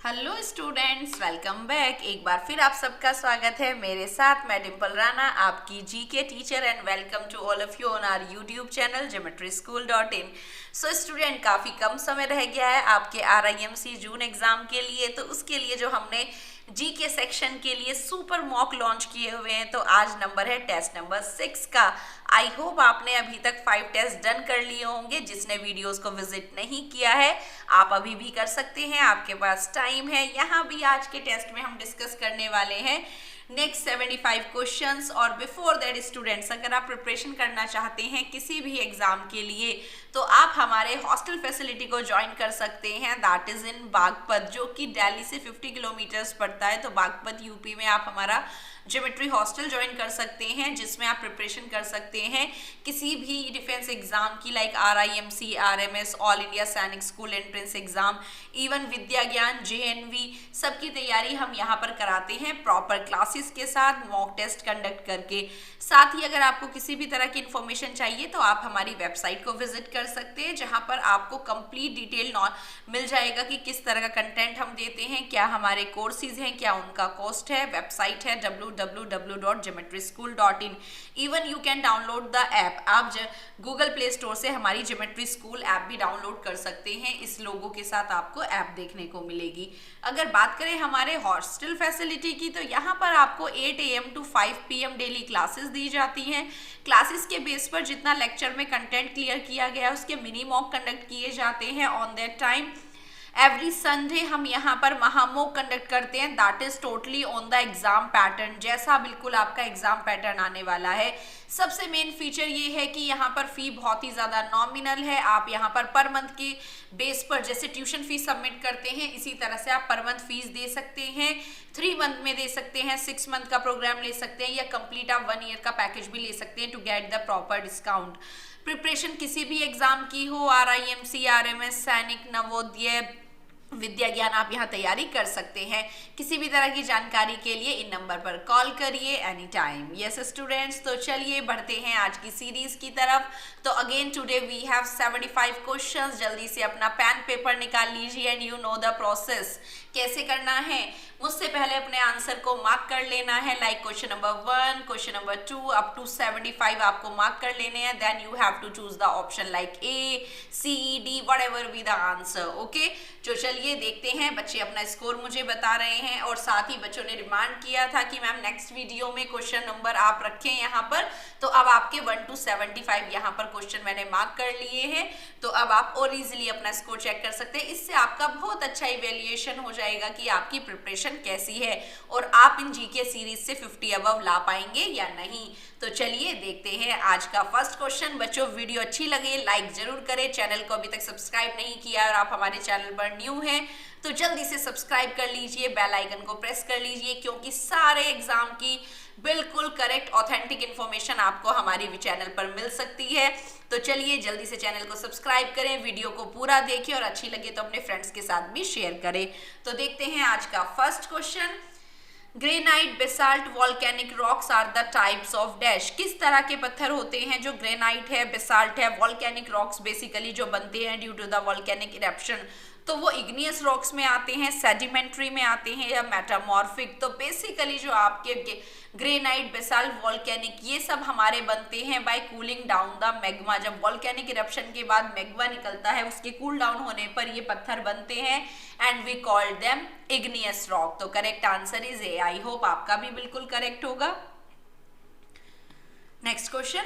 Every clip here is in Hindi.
Hello students, welcome back. एक बार फिर आप सबका स्वागत है मेरे साथ। मैं डिम्पल राणा, आपकी GK teacher, and welcome to all of you on our YouTube channel geometryschool.in। So student, काफ़ी कम समय रह गया है आपके RIMC जून एग्ज़ाम के लिए। तो उसके लिए जो हमने जीके सेक्शन के लिए सुपर मॉक लॉन्च किए हुए हैं, तो आज नंबर है टेस्ट नंबर 6 का। आई होप आपने अभी तक 5 टेस्ट डन कर लिए होंगे। जिसने वीडियोस को विजिट नहीं किया है, आप अभी भी कर सकते हैं, आपके पास टाइम है। यहाँ भी आज के टेस्ट में हम डिस्कस करने वाले हैं नेक्स्ट 75 क्वेश्चंस। और बिफोर दैट स्टूडेंट्स, अगर आप प्रिपरेशन करना चाहते हैं किसी भी एग्जाम के लिए, तो आप हमारे हॉस्टल फैसिलिटी को ज्वाइन कर सकते हैं। दैट इज इन बागपत, जो कि दिल्ली से 50 किलोमीटर्स पड़ता है। तो बागपत यूपी में आप हमारा ज्योमेट्री हॉस्टल ज्वाइन कर सकते हैं, जिसमें आप प्रिपरेशन कर सकते हैं किसी भी डिफेंस एग्जाम की, like RIMC, RMS, all India सैनिक स्कूल एंट्रेंस एग्जाम, इवन विद्या ज्ञान, JNV, सबकी तैयारी हम यहाँ पर कराते हैं प्रॉपर क्लासेस के साथ, मॉक टेस्ट कंडक्ट करके। साथ ही अगर आपको किसी भी तरह की इंफॉर्मेशन चाहिए तो आप हमारी वेबसाइट को विजिट कर सकते हैं, जहाँ पर आपको कंप्लीट डिटेल मिल जाएगा कि किस तरह का कंटेंट हम देते हैं, क्या हमारे कोर्सेज हैं, क्या उनका कॉस्ट है। वेबसाइट है www.geometryschool.in। Even you can download the app. आप गूगल प्ले स्टोर से हमारी ज्योमेट्री स्कूल ऐप भी डाउनलोड कर सकते हैं। इस लोगों के साथ आपको ऐप देखने को मिलेगी। अगर बात करें हमारे हॉस्टल फैसिलिटी की, तो यहाँ पर आपको 8 AM to 5 PM daily classes दी जाती हैं। क्लासेस के बेस पर जितना लेक्चर में कंटेंट क्लियर किया गया, उसके मिनी मॉक कंडक्ट किए जाते हैं on that time. Every Sunday हम यहाँ पर महामोक कंडक्ट करते हैं। That is totally on the exam pattern, जैसा बिल्कुल आपका एग्जाम पैटर्न आने वाला है। सबसे मेन फीचर ये है कि यहाँ पर फी बहुत ही ज़्यादा नॉमिनल है। आप यहाँ पर मंथ की बेस पर जैसे ट्यूशन फीस सबमिट करते हैं, इसी तरह से आप पर मंथ फीस दे सकते हैं। 3 मंथ में दे सकते हैं, 6 मंथ का प्रोग्राम ले सकते हैं, या कंप्लीट आप 1 ईयर का पैकेज भी ले सकते हैं to get the proper discount. Preparation किसी भी एग्जाम की हो, RIMC, RMS, सैनिक, नवोदय, विद्या ज्ञान, आप यहाँ तैयारी कर सकते हैं। किसी भी तरह की जानकारी के लिए इन नंबर पर कॉल करिए एनी टाइम। यस स्टूडेंट्स, तो चलिए बढ़ते हैं आज की सीरीज की तरफ। तो again today we have 75 questions. जल्दी से अपना पेन पेपर निकाल लीजिए and you know the process कैसे करना है। मुझसे पहले अपने आंसर को मार्क कर लेना है, like question number 1, question number 2 up to 75 आपको मार्क कर लेने हैं। Then you have to choose the option like A, C, D, whatever be the answer. Okay, तो चलिए देखते हैं। बच्चे अपना स्कोर मुझे बता रहे हैं, और साथ ही बच्चों ने डिमांड किया था कि मैम नेक्स्ट वीडियो में क्वेश्चन नंबर आप रखें यहाँ पर। तो अब आपके 1 to 75 यहाँ पर क्वेश्चन मैंने मार्क कर लिए हैं। तो अब आप और इजीली अपना स्कोर चेक कर सकते हैं। इससे आपका बहुत अच्छा इवेल्युएशन हो जाएगा कि आपकी प्रिपरेशन कैसी है, और आप इन जीके सीरीज से 50 अबव ला पाएंगे या नहीं। तो चलिए देखते हैं आज का फर्स्ट क्वेश्चन। बच्चों, वीडियो अच्छी लगे लाइक जरूर करें। चैनल को अभी तक सब्सक्राइब नहीं किया और आप हमारे चैनल पर न्यू हैं, तो जल्दी से सब्सक्राइब कर लीजिए, बेल आइकन को प्रेस कर लीजिए, क्योंकि सारे एग्जाम की बिल्कुल करेक्ट ऑथेंटिक इन्फॉर्मेशन आपको हमारी चैनल पर मिल सकती है। तो चलिए जल्दी से चैनल को सब्सक्राइब करें, वीडियो को पूरा देखें, और अच्छी लगे तो अपने फ्रेंड्स के साथ भी शेयर करें। तो देखते हैं आज का first question. Granite, basalt, volcanic rocks are the types of dash. किस तरह के पत्थर होते हैं जो ग्रेनाइट है, बेसाल्ट है, वॉल्केनिक रॉक्स बेसिकली जो बनते हैं due to the volcanic eruption, तो वो इग्नियस रॉक्स में आते हैं, सेडिमेंट्री में आते हैं, या मेटामॉर्फिक। तो बेसिकली जो आपके ग्रेनाइट, बेसाल्ट, वॉल्केनिक, ये सब हमारे बनते हैं by cooling down the magma. जब वॉल्केनिक इरप्शन के बाद मैग्मा निकलता है, उसके कूल डाउन होने पर ये पत्थर बनते हैं, and we call them igneous rock. तो correct answer is A. I hope आपका भी बिल्कुल करेक्ट होगा। Next question,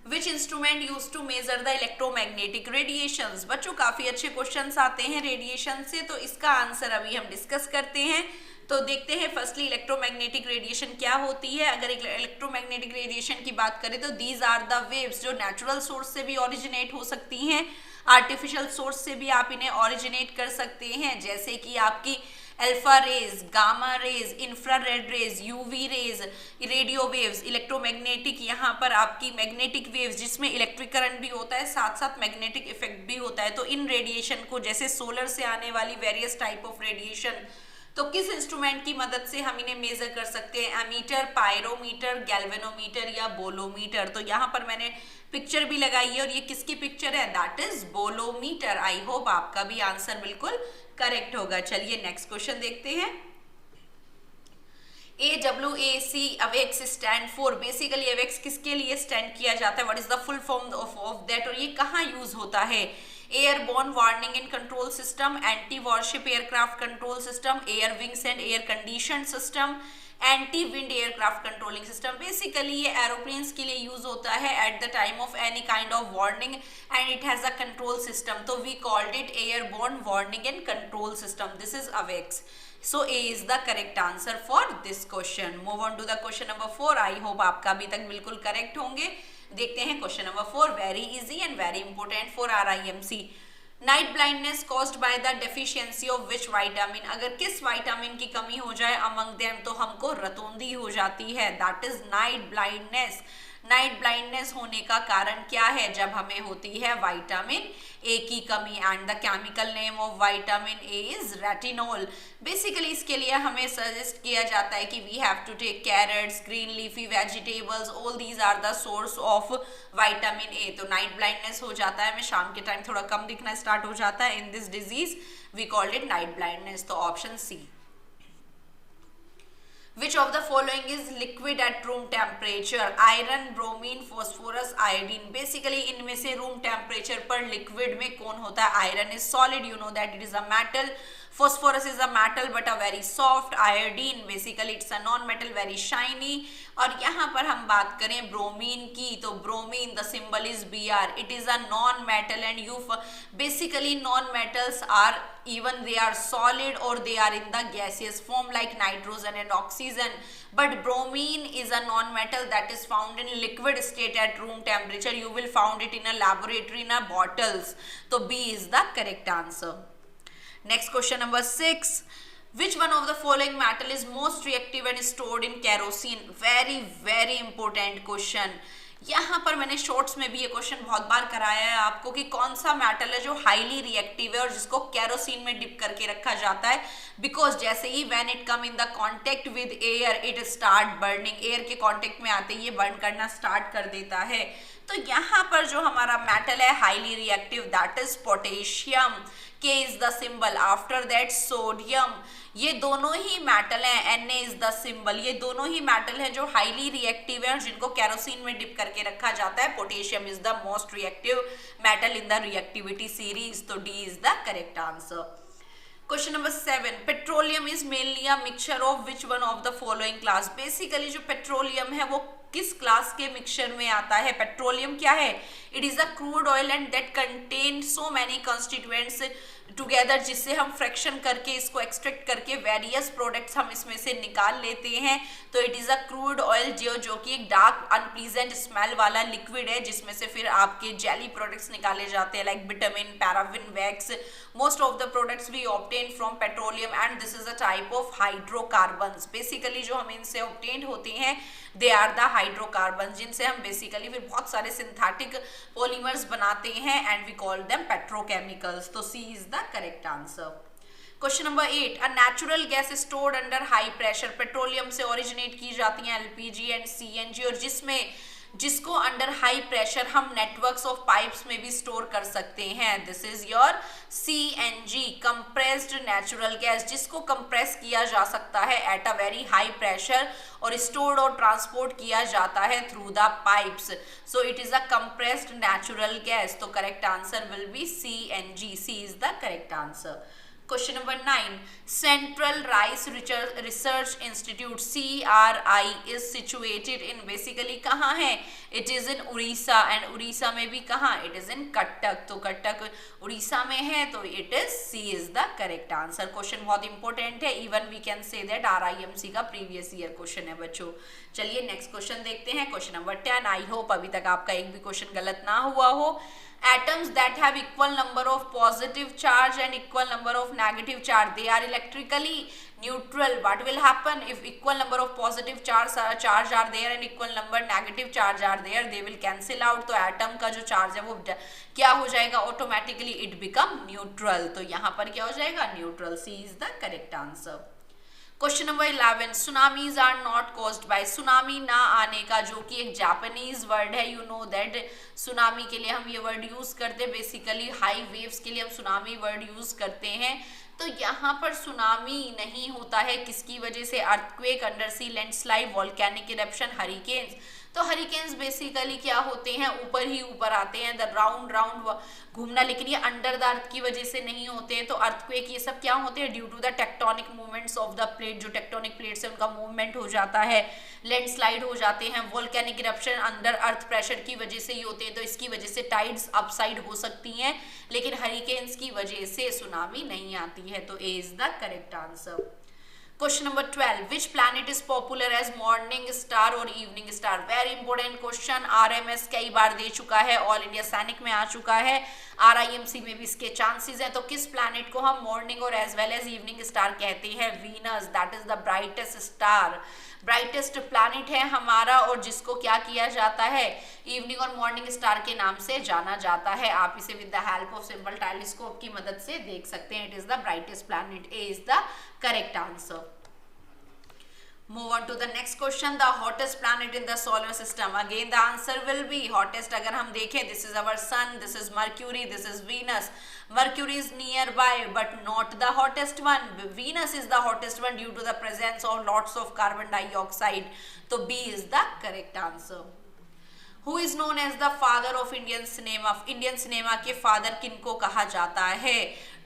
Which instrument used to measure the electromagnetic radiations? बच्चों, काफी अच्छे क्वेश्चंस आते हैं रेडिएशन से, तो इसका आंसर अभी हम डिस्कस करते हैं। तो देखते हैं फर्स्टली इलेक्ट्रोमैग्नेटिक रेडिएशन क्या होती है। अगर इलेक्ट्रोमैग्नेटिक रेडिएशन की बात करें तो दीज आर द वेव्स, जो नेचुरल सोर्स से भी ओरिजिनेट हो सकती हैं, आर्टिफिशियल सोर्स से भी आप इन्हें ओरिजिनेट कर सकते हैं, जैसे कि आपकी alpha rays, gamma rays, infrared rays, UV rays, radio waves, electromagnetic, यहाँ पर आपकी मैग्नेटिक वेव्स जिसमें इलेक्ट्रिक करंट भी होता है, साथ साथ मैग्नेटिक इफेक्ट भी होता है। तो इन रेडिएशन को, जैसे सोलर से आने वाली वेरियस टाइप ऑफ रेडिएशन, तो किस इंस्ट्रूमेंट की मदद से हम इन्हें मेजर कर सकते हैं? एमीटर, पायरोमीटर, गैल्वेनोमीटर या बोलोमीटर। तो यहाँ पर मैंने पिक्चर भी लगाई है और ये किसकी पिक्चर है? That is bolometer. I hope आपका भी आंसर बिल्कुल करेक्ट होगा। चलिए नेक्स्ट क्वेश्चन देखते हैं। AWAC awakes stand for, basically awakes किसके लिए स्टैंड किया जाता है? What is the full form of that, और ये कहाँ यूज होता है? Airborne warning and control system, anti worship aircraft control system, air wings and air condition system, anti wind aircraft controlling system. Basically ये एरोप्लेन्स के लिए यूज होता है at the time of any kind of warning and it has a control system, तो we called it airborne warning and control system. This is अवेक्स। So A is the correct answer for this question. Move on to the question number 4. I hope आपका अभी तक बिल्कुल करेक्ट होंगे। देखते हैं question number 4, very easy and very important for RIMC। Night blindness caused by the deficiency of which vitamin, अगर किस विटामिन की कमी हो जाए अमंग देम तो हमको रतौंधी हो जाती है, that is night blindness. Night blindness होने का कारण क्या है? जब हमें होती है विटामिन ए की कमी, and the chemical name of vitamin A is retinol. Basically इसके लिए हमें सजेस्ट किया जाता है कि we have to take carrots, green leafy vegetables, all these are the source of vitamin A. तो नाइट ब्लाइंडनेस हो जाता है, हमें शाम के टाइम थोड़ा कम दिखना स्टार्ट हो जाता है। In this disease we called it night blindness. तो option C. Which of the following is liquid at room temperature? Iron, bromine, phosphorus, iodine. Basically इनमें से room temperature पर liquid में कौन होता है? Iron is solid, you know that it is a metal. Phosphorus is a metal but a very soft. Iodine basically it's a non-metal, very shiny. और यहाँ पर हम बात करें ब्रोमीन की, तो bromine the symbol is Br. It is a non-metal and you basically non-metals are even they are solid or they are in the gaseous form like nitrogen and oxygen, but bromine is a non-metal that is found in liquid state at room temperature. You will found it in a laboratory in a bottles. So B is the correct answer. Next question number 6. Which one of the following metal is most reactive and stored in kerosene? Very important question. यहाँ पर मैंने शॉर्ट्स में भी ये क्वेश्चन बहुत बार कराया है आपको कि कौन सा मेटल है जो हाईली रिएक्टिव है और जिसको केरोसिन में डिप करके रखा जाता है, बिकॉज जैसे ही when it come in the contact with air it start burning, air के कांटेक्ट में आते ही ये बर्न करना स्टार्ट कर देता है। तो यहाँ पर जो हमारा मेटल है highly reactive that is potassium. K is the symbol. After that sodium. ये दोनों ही मेटल हैं, Na is the symbol। ये दोनों ही मेटल हैं जो हाईली रिएक्टिव है और जिनको केरोसिन में डिप करके रखा जाता है। Potassium is the most reactive metal in the reactivity series. तो D is the correct answer. Question number 7, petroleum is mainly a mixture of which one of the following class. Basically जो पेट्रोलियम है वो किस क्लास के मिक्सचर में आता है? पेट्रोलियम क्या है? It is a crude oil and that contain so many constituents together, जिससे हम फ्रैक्शन करके इसको एक्सट्रैक्ट करके वेरियस प्रोडक्ट्स हम इसमें से निकाल लेते हैं। तो it is a crude oil जो कि एक डार्क अनप्लीजेंट स्मेल वाला लिक्विड है जिसमें से फिर आपके जेली प्रोडक्ट्स निकाले जाते हैं like vitamin, paraffin, wax. Most of the products we obtain from petroleum and this is a type of hydrocarbons. Basically जो हम इनसे ऑब्टेन होते हैं दे आर द हाइड्रोकार्बन, जिनसे हम बेसिकली फिर बहुत सारे सिंथेटिक पॉलीमर्स बनाते हैं and we call them petrochemicals. तो C is the correct answer. Question number 8, a natural gas stored under high pressure. Petroleum से ओरिजिनेट की जाती हैं LPG एंड CNG और जिसको अंडर हाई प्रेशर हम नेटवर्क्स ऑफ पाइप्स में भी स्टोर कर सकते हैं। This is your CNG, compressed natural gas, जिसको कंप्रेस किया जा सकता है at a very high pressure और स्टोर्ड और ट्रांसपोर्ट किया जाता है through the pipes. So it is a compressed natural gas. तो correct answer will be CNG। C is the correct answer. Question number 9, central rice research institute CRI is situated in, basically कहाँ है? It is in Orissa and Orissa में भी कहाँ? It is in Cuttack. तो कटक उड़ीसा में है तो it is C is the correct answer. Question बहुत इंपॉर्टेंट है, even we can say that RIMC का प्रीवियस ईयर क्वेश्चन है बच्चों। चलिए नेक्स्ट क्वेश्चन देखते हैं। क्वेश्चन नंबर 10, आई होप अभी तक आपका एक भी क्वेश्चन गलत ना हुआ हो। Atoms that have equal number of positive charge and equal number of negative charge, they are electrically neutral. What will happen if equal number of positive charge are there and equal number negative charge are there? They will cancel out. तो atom का जो charge है वो क्या हो जाएगा? Automatically it become neutral. तो यहाँ पर क्या हो जाएगा? Neutral. C is the correct answer. Question number 11, tsunamis are not caused by, tsunami ना आने का, जो कि एक जापानीज वर्ड है, यू नो दैट सुनामी के लिए हम ये वर्ड यूज करते हैं, बेसिकली हाई वेव्स के लिए हम सुनामी वर्ड यूज करते हैं। तो यहाँ पर सुनामी नहीं होता है, किसकी वजह से? Earthquake, undersea landslide, volcanic eruption, hurricanes. तो हरिकेन्स बेसिकली क्या होते हैं? ऊपर ही ऊपर आते हैं, द राउंड राउंड घूमना, लेकिन ये अंडर द अर्थ की वजह से नहीं होते हैं। तो अर्थक्वेक ये सब क्या होते हैं? Due to the tectonic movements of the plate, जो टेक्टोनिक प्लेट्स है उनका मूवमेंट हो जाता है, लैंडस्लाइड हो जाते हैं। Volcanic eruption under earth pressure की वजह से ही होते हैं, तो इसकी वजह से टाइड्स अपसाइड हो सकती हैं, लेकिन हरिकेन्स की वजह से सुनामी नहीं आती है। तो A is the correct answer. Question number 12, which planet is popular as morning star और evening star? Very important question, RMS कई बार दे चुका है, ऑल इंडिया सैनिक में आ चुका है, आरआईएमसी में भी इसके चांसेस हैं। तो किस प्लैनेट को हम मॉर्निंग और as well as evening star कहते हैं? Venus, that is the brightest star, brightest planet है हमारा, और जिसको क्या किया जाता है? इवनिंग और मॉर्निंग स्टार के नाम से जाना जाता है। आप इसे with the help of simple telescope की मदद से देख सकते हैं। It is the brightest planet, A is the correct answer. Move on to the next question, the hottest planet in the solar system. Again the answer will be hottest. अगर हम देखें, this is our sun, this is Mercury, this is Venus. Mercury is nearby but not the hottest one. Venus is the hottest one due to the presence of lots of carbon dioxide. तो B is the correct answer. Who is known as the father of Indian cinema? Indian cinema के फादर किनको कहा जाता है?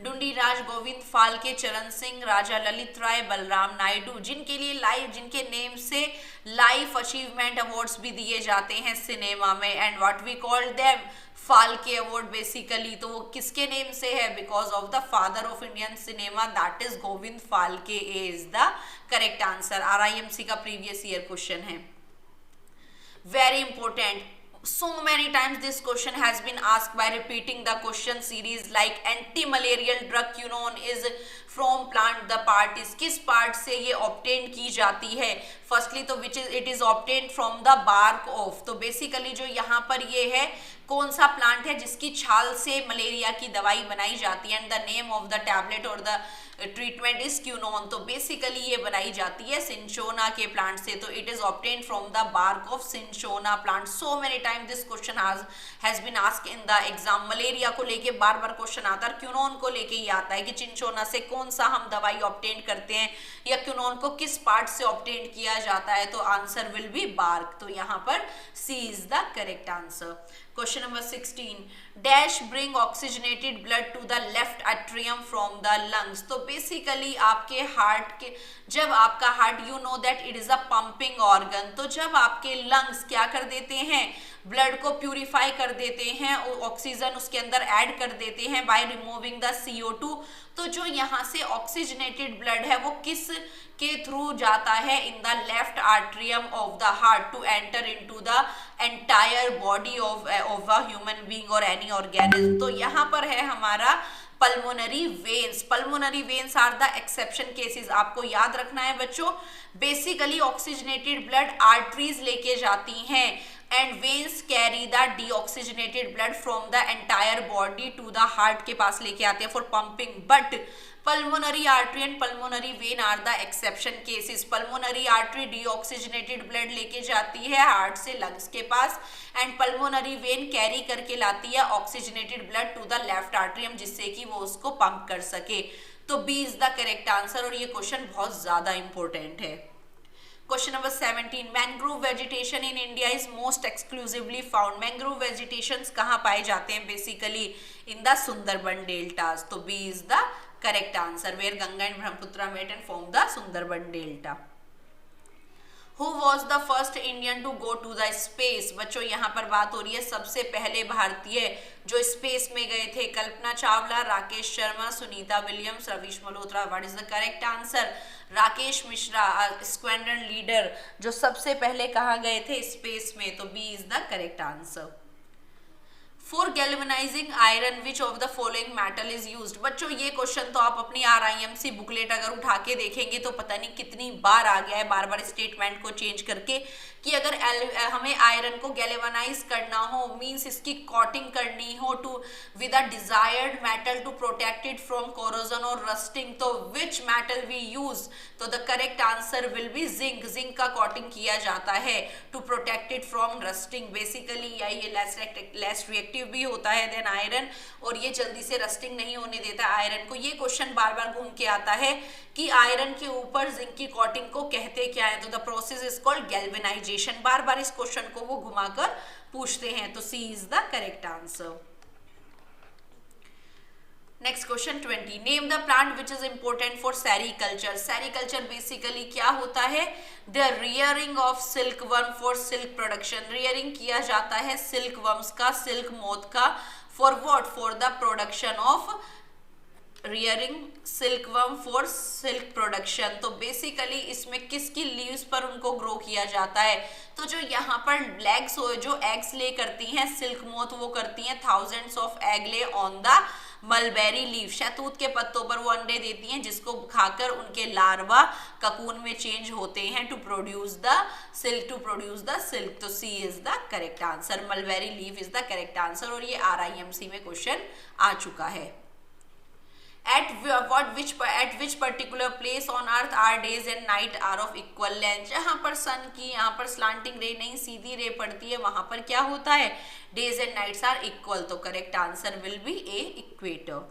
डुंडीराज, गोविंद फाल्के, चरण सिंह, राजा ललित राय, बलराम नायडू, जिनके लिए जिनके नेम से लाइफ अचीवमेंट अवार्ड्स भी दिए जाते हैं सिनेमा में, and what we call them Phalke award basically. तो वो किसके नेम से है? Because of the father of Indian cinema, that is Govind Phalke. A is the correct answer. RIMC का प्रीवियस ईयर क्वेश्चन है, very important. So many times this question has been asked by repeating the question series, like anti-malarial drug quinone is from plant, the part is, किस part से ये obtained की जाती है? Firstly तो which is it is obtained from the bark of, तो basically जो यहाँ पर ये है कौन सा प्लांट है जिसकी छाल से मलेरिया की दवाई बनाई जाती है, and the name of the tablet और द ट्रीटमेंट इज क्यूनोन। तो बेसिकली ये बनाई जाती है सिंचोना के प्लांट से, तो it is obtained from the bark of cinchona plant. So many time this question has been asked in the exam. Malaria को लेके बार बार क्वेश्चन आता है, क्यूनोन को लेके ही आता है कि चिंचोना से कौन सा हम दवाई ऑब्टेन करते हैं, या क्यूनोन को किस पार्ट से ऑब्टेन किया जाता है। तो आंसर विल बी बार्क। तो यहाँ पर C is the correct answer. Question number 16, dash bring oxygenated blood to the left atrium from the lungs. तो बेसिकली आपके हार्ट के, जब आपका heart, you know that it is a pumping organ, तो जब आपके लंग्स क्या कर देते हैं? ब्लड को प्यूरिफाई कर देते हैं, ऑक्सीजन उसके अंदर ऐड कर देते हैं बाय रिमूविंग द CO2। तो जो यहाँ से ऑक्सीजनेटेड ब्लड है वो किस के थ्रू जाता है? In the left atrium of the heart to enter into the entire body of a human being और एनी ऑर्गेनिज्म। तो यहाँ पर है हमारा pulmonary veins. Pulmonary veins are the exception cases. आपको याद रखना है बच्चों, बेसिकली ऑक्सीजनेटेड ब्लड आर्टरीज लेके जाती हैं, and veins carry the deoxygenated blood from the entire body to the heart के पास लेके आते हैं for pumping. But pulmonary artery and pulmonary vein are the exception cases. Pulmonary artery deoxygenated blood लेके जाती है हार्ट से लंग्स के पास, एंड पल्मोनरी वेन कैरी करके लाती है oxygenated blood to the left atrium, जिससे कि वो उसको पंप कर सके। तो B is the correct answer, और ये क्वेश्चन बहुत ज्यादा इंपॉर्टेंट है। Question number 17, mangrove vegetation in India is most exclusively found. Mangrove vegetations कहाँ पाए जाते हैं? Basically in the Sundarban deltas. तो B is the correct answer, where Ganga and Brahmaputra met and form the Sundarban delta. Who was the first Indian to go to the space? बच्चों यहाँ पर बात हो रही है सबसे पहले भारतीय जो स्पेस में गए थे। Kalpana Chawla, Rakesh Sharma, Sunita Williams, Ravish Malhotra. What is the correct answer? Rakesh Mishra, squadron leader जो सबसे पहले कहाँ गए थे? स्पेस में। तो B is the correct answer. For galvanizing iron which of the following metal is used. बच्चों ये क्वेश्चन तो आप अपनी RIMC बुकलेट अगर उठा के देखेंगे तो पता नहीं कितनी बार आ गया है, बार बार स्टेटमेंट को चेंज करके, कि अगर हमें आयरन को गैल्वेनाइज करना हो, मींस इसकी कॉटिंग करनी हो to with a desired metal to protect it from corrosion और रस्टिंग, तो विच मेटल वी यूज, तो the correct answer will be zinc. Zinc का कॉटिंग किया जाता है to protect it from rusting. Basically ये लेस रिएक्टिव भी होता है देन आयरन, और ये जल्दी से रस्टिंग नहीं होने देता आयरन को। ये क्वेश्चन बार बार घूम के आता है कि आयरन के ऊपर जिंक की कोटिंग को कहते क्या है, तो the process is called galvanization. बार बार इस क्वेश्चन को वो घुमाकर पूछते हैं, तो C is the correct answer. Next question 20, name the plant which is important for sericulture. Sericulture basically क्या होता है, the rearing of silk worm for silk production. Rearing किया जाता है सिल्क वर्म्स का, सिल्क मोथ का, for what, for the production of, rearing silk worm for silk production. तो बेसिकली इसमें किसकी लीव्स पर उनको ग्रो किया जाता है, तो जो यहाँ पर लेग्स हो, जो एग्स ले करती हैं सिल्क मोथ, वो करती हैं थाउजेंड्स ऑफ एग ले ऑन द मलबेरी लीव। शहतूत के पत्तों पर वो अंडे देती हैं, जिसको खाकर उनके लार्वा ककून में चेंज होते हैं टू प्रोड्यूस द सिल्क। तो C is the correct answer, mulberry leave is the correct answer, और ये RIMC में क्वेश्चन आ चुका है। At which particular place on earth are days and night are of equal length। जहाँ पर सन की, यहाँ पर स्लांटिंग रे नहीं सीधी रे पड़ती है, वहां पर क्या होता है, days and nights are equal. तो correct answer will be A, equator.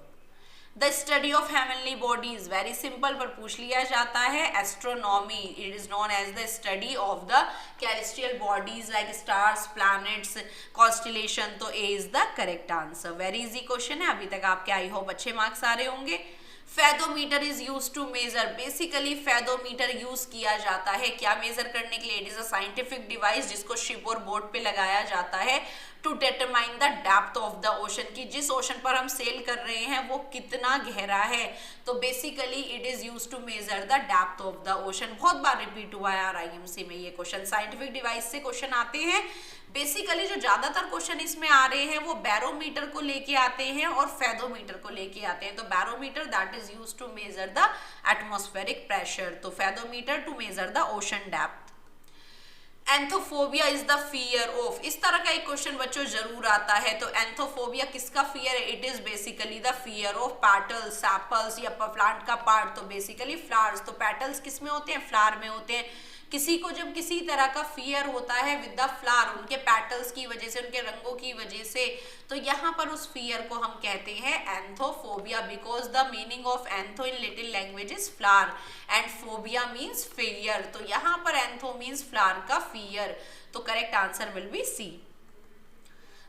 The study of heavenly bodies, very simple पर पूछ लिया जाता है, astronomy. It is known as the study of the celestial bodies like stars, planets, constellation. तो A is the correct answer. Very easy question है, अभी तक आपके आई होप अच्छे मार्क्स आ रहे होंगे। Fathometer is use to measure. Basically fathometer use किया जाता है क्या मेजर करने के लिए, it is a scientific device जिसको शिप और बोट पे लगाया जाता है to determine the depth of the ocean, की जिस ओशन पर हम सेल कर रहे हैं वो कितना गहरा है। तो basically it is use to measure the depth of the ocean. बहुत बार रिपीट हुआ है RIMC में ये क्वेश्चन, साइंटिफिक डिवाइस से क्वेश्चन आते हैं। बेसिकली जो ज्यादातर क्वेश्चन इसमें आ रहे हैं वो बैरोमीटर को लेके आते हैं और फेदोमीटर को लेके आते हैं। तो barometer that is used to measure the atmospheric pressure, तो fathometer to measure the ocean depth. Anthophobia is the fear of, इस तरह का एक क्वेश्चन बच्चों जरूर आता है। तो एंथोफोबिया किसका फियर है, it is basically the fear of petals, sepals या प्लांट का पार्ट, तो बेसिकली फ्लावर्स। तो पेटल्स किस में होते हैं, फ्लावर में होते हैं। किसी को जब किसी तरह का फियर होता है विद द फ्लावर, उनके पेटल्स की वजह से, उनके रंगों की वजह से, तो यहाँ पर उस फियर को हम कहते हैं anthophobia, because the meaning of antho in little language is flower and phobia means fear. तो यहाँ पर एंथो मीन्स फ्लावर का फियर, तो correct answer will be C.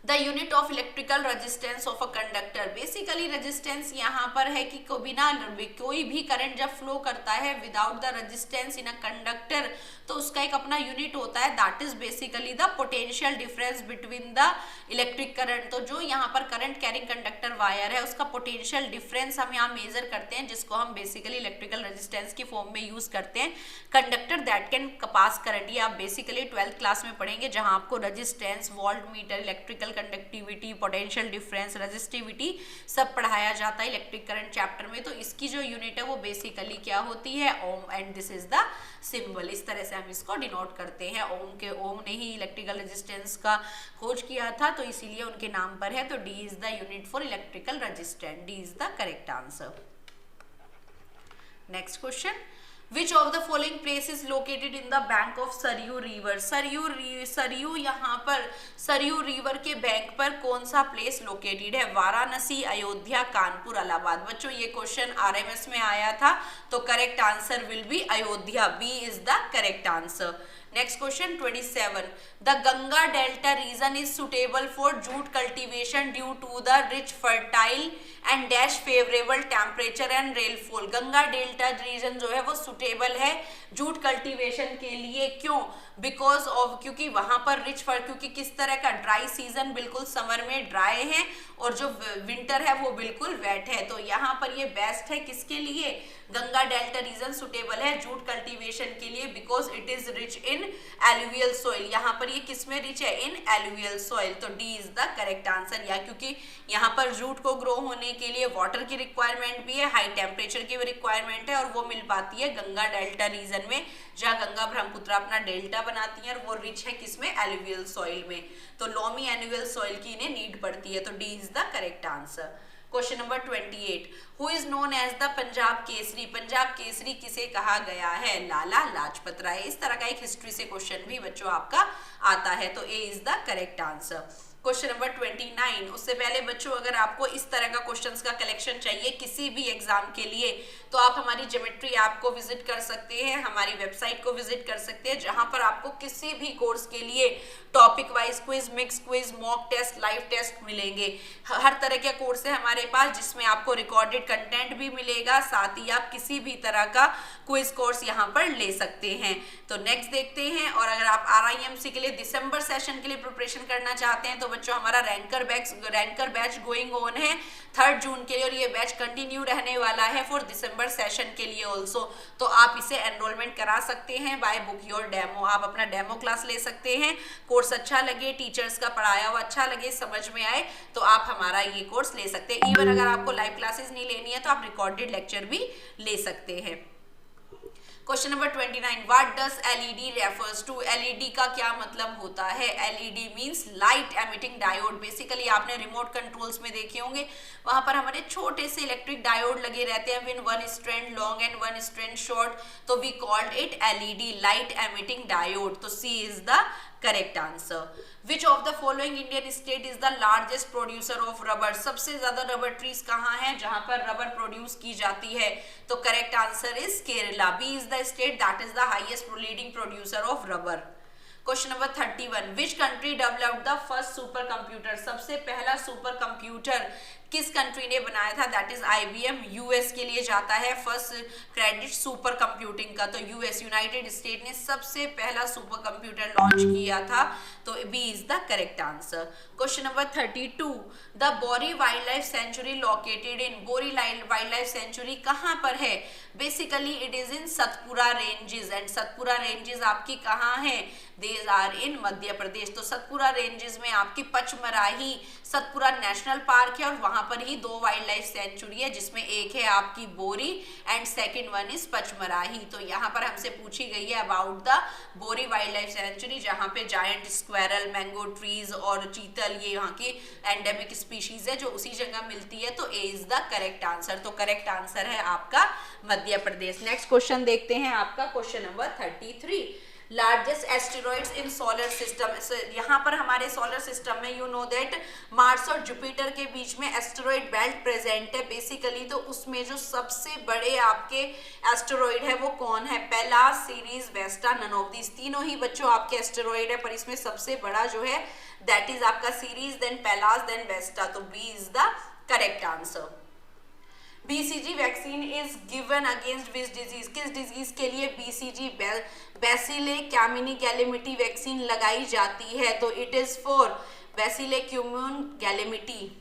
The unit of electrical resistance of a conductor. Basically resistance यहाँ पर है कि कोई भी करंट जब फ्लो करता है without the resistance in a conductor, तो उसका एक अपना यूनिट होता है, that is basically the potential difference between the electric current. तो जो यहाँ पर करंट कैरिंग कंडक्टर वायर है उसका पोटेंशियल डिफरेंस हम यहाँ मेजर करते हैं, जिसको हम बेसिकली इलेक्ट्रिकल रेजिस्टेंस की फॉर्म में यूज करते हैं। Conductor that can pass current, ये आप बेसिकली 12th क्लास में पढ़ेंगे, जहाँ आपको resistance, volt meter, electrical conductivity, potential difference, resistivity सब पढ़ाया जाता है इलेक्ट्रिक करंट चैप्टर में। तो इसकी जो यूनिट है वो बेसिकली क्या होती है, Om, and this is the symbol. इस तरह से हम इसको डिनोट करते हैं। ओम ने ही इलेक्ट्रिकल रेजिस्टेंस का खोज किया था, तो इसीलिए उनके नाम पर है। तो D is the unit for electrical resistance, D is the correct answer. Next question, Which of the following place is located in the bank of Saryu river. Saryu यहाँ पर सरयू रिवर के बैंक पर कौन सा प्लेस लोकेटेड है, वाराणसी, अयोध्या, कानपुर, इलाहाबाद। बच्चों ये क्वेश्चन RMS में आया था, तो correct answer will be Ayodhya, B is the correct answer. Next question 27, the Ganga delta region is suitable for jute cultivation due to the rich fertile and dash favourable temperature and rainfall. Ganga delta region जो है वो सुटेबल है जूट कल्टीवेशन के लिए, क्यों, बिकॉज ऑफ, क्योंकि वहां पर रिच फर, क्योंकि किस तरह का ड्राई सीजन, बिल्कुल समर में ड्राई है और जो विंटर है वो बिल्कुल वेट है। तो यहाँ पर ये बेस्ट है किसके लिए, गंगा डेल्टा रीजन सुटेबल है जूट कल्टीवेशन के लिए, because it is rich in in alluvial soil, यहाँ पर ये किस में रिच है, इन एलुवियल सॉइल, तो D is the correct answer. या क्योंकि यहाँ पर रूट को ग्रो होने के लिए वाटर की रिक्वायरमेंट भी है, हाई टेम्परेचर की भी रिक्वायरमेंट है, और वो मिल पाती है गंगा डेल्टा रीजन में, जहाँ गंगा ब्रह्मपुत्र अपना डेल्टा बनाती है, और वो रिच है किसमें, एलुवियल सॉइल में, तो लोमी एलुवियल सॉइल की इन्हें नीड पड़ती है, तो D is the correct answer. Question number 28, who is known as the Punjab Kesari, Punjab Kesari किसे कहा गया है, लाला लाजपत राय। इस तरह का एक हिस्ट्री से क्वेश्चन भी बच्चों आपका आता है, तो A is the correct answer. Question number 29, उससे पहले बच्चों अगर आपको इस तरह का क्वेश्चंस का कलेक्शन चाहिए किसी भी एग्जाम के लिए, तो आप हमारी ज्योमेट्री ऐप को विजिट कर सकते हैं, हमारी वेबसाइट को विजिट कर सकते हैं, जहां पर आपको किसी भी कोर्स के लिए topic wise quiz, mix quiz, mock test, live test मिलेंगे। हर तरह के कोर्स है हमारे पास, जिसमें आपको रिकॉर्डेड कंटेंट भी मिलेगा, साथ ही आप किसी भी तरह का क्विज कोर्स यहाँ पर ले सकते हैं। तो नेक्स्ट देखते हैं, और अगर आप RIMC के लिए दिसंबर सेशन के लिए प्रिपरेशन करना चाहते हैं, तो बच्चों हमारा रैंकर बैच गोइंग ऑन है 3 जून के लिए, और ये बैच कंटिन्यू रहने वाला है फॉर दिसंबर सेशन के लिए ऑल्सो, तो आप इसे एनरोलमेंट करा सकते हैं बाय बुक योर डेमो। आप अपना डेमो क्लास ले सकते हैं, कोर्स अच्छा लगे, टीचर्स का पढ़ाया हुआ अच्छा लगे, समझ में आए, तो आप हमारा ये कोर्स ले सकते हैं। इवन अगर आपको लाइव क्लासेस नहीं लेनी है तो आप रिकॉर्डेड लेक्चर भी ले सकते हैं। Question number 29, what does LED refers to, LED का क्या मतलब होता है, LED means light emitting diode. Basically आपने रिमोट कंट्रोल्स में देखे होंगे, वहां पर हमारे छोटे से इलेक्ट्रिक डायोड लगे रहते हैं, when 1 strand long and 1 strand short, तो we called it LED, light emitting diode, तो C is the correct answer. Which of the following Indian state is the largest producer of rubber, सबसे ज्यादा रबर ट्रीज कहाँ हैं जहां पर रबर प्रोड्यूस की जाती है, तो correct answer is Kerala, B is the state that is the highest leading producer of rubber. Question number 31, which country developed the first super computer, सबसे पहला सुपर कंप्यूटर किस कंट्री ने बनाया था, दैट इज IBM, US के लिए जाता है फर्स्ट क्रेडिट सुपर कंप्यूटिंग का, तो US यूनाइटेड स्टेट ने सबसे पहला सुपर कंप्यूटर लॉन्च किया था, तो B is the correct answer. Question number 32, the Bori wild life sanctuary located in, Bori wild life sanctuary कहाँ पर है, basically it is in Satpura ranges, and Satpura ranges आपकी कहाँ है, these are in Madhya Pradesh, तो सतपुरा रेंजेस में आपकी पचमराही सतपुरा नेशनल पार्क है, और वहां पर ही 2 वाइल्ड लाइफ सेंचुरी है, जिसमें एक है आपकी बोरी एंड सेकंड वन इज पचमराही। तो यहाँ पर हमसे पूछी गई है about the Bori wild life century, जहाँ पे जायंट स्क्वेरल, मैंगो ट्रीज और चीतल, ये यहाँ की एंडेमिक स्पीशीज है जो उसी जगह मिलती है, तो A is the correct answer, तो करेक्ट आंसर है आपका मध्य प्रदेश। नेक्स्ट क्वेश्चन देखते हैं आपका क्वेश्चन नंबर 33, लार्जेस्ट एस्टेरॉइड्स इन सोलर सिस्टम, यहाँ पर हमारे सोलर सिस्टम में यू नो दैट मार्स और जुपिटर के बीच में एस्टेरॉइड बेल्ट प्रेजेंट है बेसिकली, तो उसमें जो सबसे बड़े आपके एस्टेरॉइड है वो कौन है, Pallas, Ceres, Vesta, none of these, तीनों ही बच्चों आपके एस्टेरॉइड है, पर इसमें सबसे बड़ा जो है दैट इज आपका Ceres, then Pallas, then Vesta, तो B is the correct answer. BCG vaccine is given against which disease, किस डिजीज के लिए BCG बैसिले कैमिनी गैलेमिटी वैक्सीन लगाई जाती है, तो it is for bacille Calmette Guerin,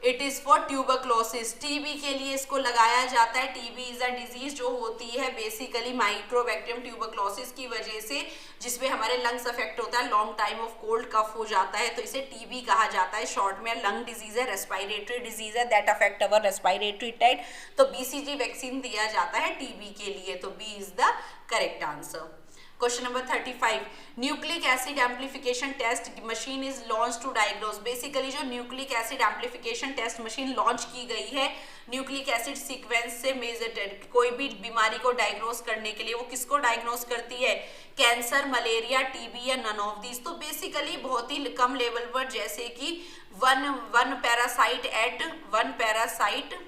it is for tuberculosis, TB के लिए इसको लगाया जाता है। टीबी इज अ डिजीज जो होती है बेसिकली माइक्रोबैक्टीरियम ट्यूबरक्लोसिस की वजह से, जिसमें हमारे लंग्स अफेक्ट होता है, long time of cold cough हो जाता है, तो इसे टीबी कहा जाता है शॉर्ट में। लंग डिजीज है, रेस्पिरेटरी डिजीज है, that affect our respiratory tract, तो BCG वैक्सीन दिया जाता है टीबी के लिए, तो B is the correct answer. Question number 35, nucleic acid amplification test machine is launch to diagnose, basically जो nucleic acid amplification test machine launch की गई है न्यूक्लिक एसिड सीक्वेंस से मेजर कोई भी बीमारी को डायग्नोज करने के लिए, वो किसको डायग्नोज करती है, कैंसर, मलेरिया, टीबी या नन ऑफ दीज, तो बेसिकली बहुत ही कम लेवल पर, जैसे कि वन पैरासाइट